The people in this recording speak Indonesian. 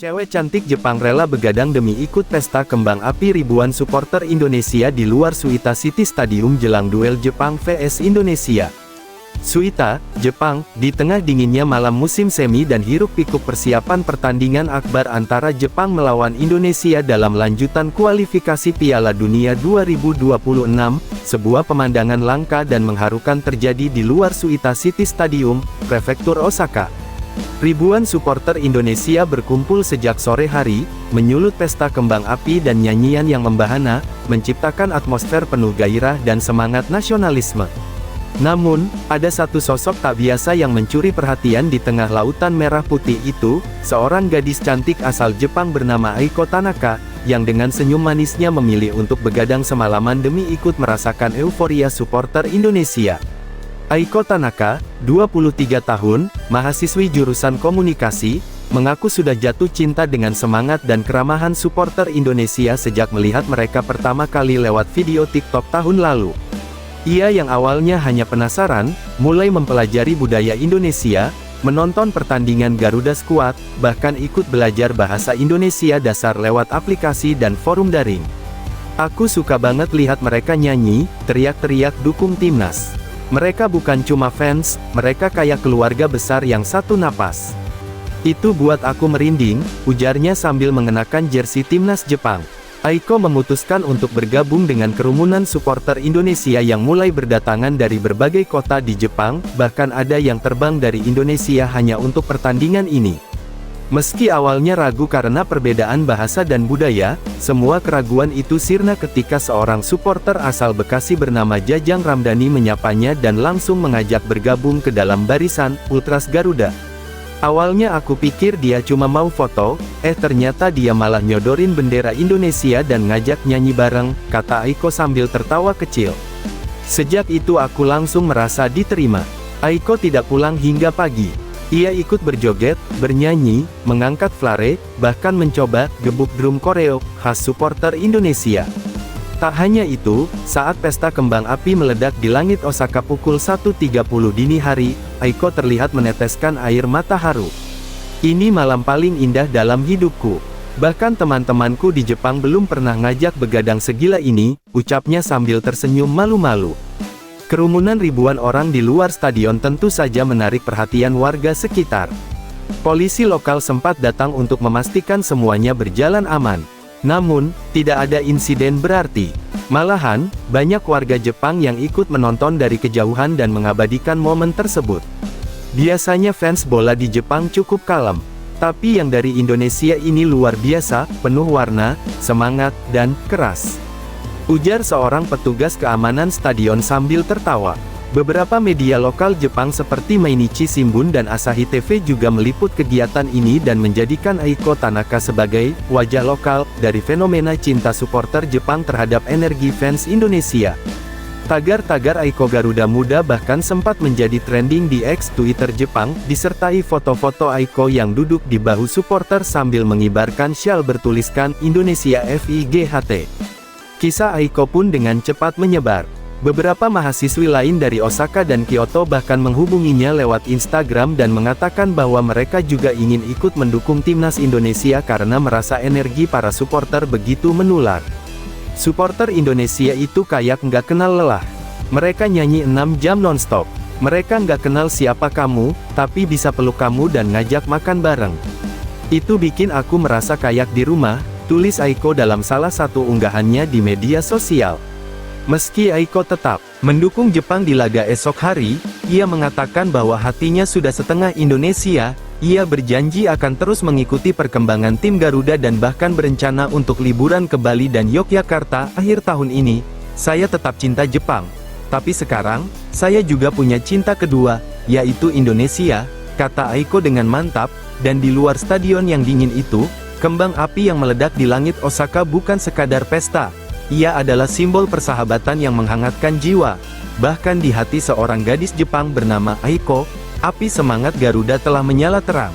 Cewek cantik Jepang rela begadang demi ikut pesta kembang api ribuan supporter Indonesia di luar Suita City Stadium jelang duel Jepang vs Indonesia. Suita, Jepang, di tengah dinginnya malam musim semi dan hiruk-pikuk persiapan pertandingan akbar antara Jepang melawan Indonesia dalam lanjutan kualifikasi Piala Dunia 2026, sebuah pemandangan langka dan mengharukan terjadi di luar Suita City Stadium, Prefektur Osaka. Ribuan supporter Indonesia berkumpul sejak sore hari, menyulut pesta kembang api dan nyanyian yang membahana, menciptakan atmosfer penuh gairah dan semangat nasionalisme. Namun, ada satu sosok tak biasa yang mencuri perhatian di tengah lautan merah putih itu, seorang gadis cantik asal Jepang bernama Aiko Tanaka, yang dengan senyum manisnya memilih untuk begadang semalaman demi ikut merasakan euforia supporter Indonesia. Aiko Tanaka, 23 tahun, mahasiswi jurusan komunikasi, mengaku sudah jatuh cinta dengan semangat dan keramahan supporter Indonesia sejak melihat mereka pertama kali lewat video TikTok tahun lalu. Ia yang awalnya hanya penasaran, mulai mempelajari budaya Indonesia, menonton pertandingan Garuda Squad, bahkan ikut belajar bahasa Indonesia dasar lewat aplikasi dan forum daring. Aku suka banget lihat mereka nyanyi, teriak-teriak dukung timnas. Mereka bukan cuma fans, mereka kayak keluarga besar yang satu napas. Itu buat aku merinding, ujarnya sambil mengenakan jersey timnas Jepang. Aiko memutuskan untuk bergabung dengan kerumunan supporter Indonesia yang mulai berdatangan dari berbagai kota di Jepang, bahkan ada yang terbang dari Indonesia hanya untuk pertandingan ini. Meski awalnya ragu karena perbedaan bahasa dan budaya, semua keraguan itu sirna ketika seorang supporter asal Bekasi bernama Jajang Ramdhani menyapanya dan langsung mengajak bergabung ke dalam barisan Ultras Garuda. Awalnya aku pikir dia cuma mau foto, ternyata dia malah nyodorin bendera Indonesia dan ngajak nyanyi bareng, kata Aiko sambil tertawa kecil. Sejak itu aku langsung merasa diterima. Aiko tidak pulang hingga pagi. Ia ikut berjoget, bernyanyi, mengangkat flare, bahkan mencoba gebuk drum koreo khas supporter Indonesia. Tak hanya itu, saat pesta kembang api meledak di langit Osaka pukul 1.30 dini hari, Aiko terlihat meneteskan air mata haru. Ini malam paling indah dalam hidupku. Bahkan teman-temanku di Jepang belum pernah ngajak begadang segila ini, ucapnya sambil tersenyum malu-malu. Kerumunan ribuan orang di luar stadion tentu saja menarik perhatian warga sekitar. Polisi lokal sempat datang untuk memastikan semuanya berjalan aman. Namun, tidak ada insiden berarti. Malahan, banyak warga Jepang yang ikut menonton dari kejauhan dan mengabadikan momen tersebut. Biasanya fans bola di Jepang cukup kalem. Tapi yang dari Indonesia ini luar biasa, penuh warna, semangat, dan keras. Ujar seorang petugas keamanan stadion sambil tertawa. Beberapa media lokal Jepang seperti Mainichi Shimbun dan Asahi TV juga meliput kegiatan ini dan menjadikan Aiko Tanaka sebagai wajah lokal dari fenomena cinta supporter Jepang terhadap energi fans Indonesia. Tagar-tagar Aiko Garuda Muda bahkan sempat menjadi trending di X Twitter Jepang, disertai foto-foto Aiko yang duduk di bahu supporter sambil mengibarkan syal bertuliskan Indonesia FIGHT. Kisah Aiko pun dengan cepat menyebar. Beberapa mahasiswi lain dari Osaka dan Kyoto bahkan menghubunginya lewat Instagram dan mengatakan bahwa mereka juga ingin ikut mendukung timnas Indonesia karena merasa energi para supporter begitu menular. Supporter Indonesia itu kayak nggak kenal lelah. Mereka nyanyi 6 jam nonstop. Mereka nggak kenal siapa kamu, tapi bisa peluk kamu dan ngajak makan bareng. Itu bikin aku merasa kayak di rumah, tulis Aiko dalam salah satu unggahannya di media sosial. Meski Aiko tetap mendukung Jepang di laga esok hari, ia mengatakan bahwa hatinya sudah setengah Indonesia. Ia berjanji akan terus mengikuti perkembangan tim Garuda dan bahkan berencana untuk liburan ke Bali dan Yogyakarta akhir tahun ini. Saya tetap cinta Jepang. Tapi sekarang, saya juga punya cinta kedua, yaitu Indonesia, kata Aiko dengan mantap. Dan di luar stadion yang dingin itu, kembang api yang meledak di langit Osaka bukan sekadar pesta. Ia adalah simbol persahabatan yang menghangatkan jiwa. Bahkan di hati seorang gadis Jepang bernama Aiko, api semangat Garuda telah menyala terang.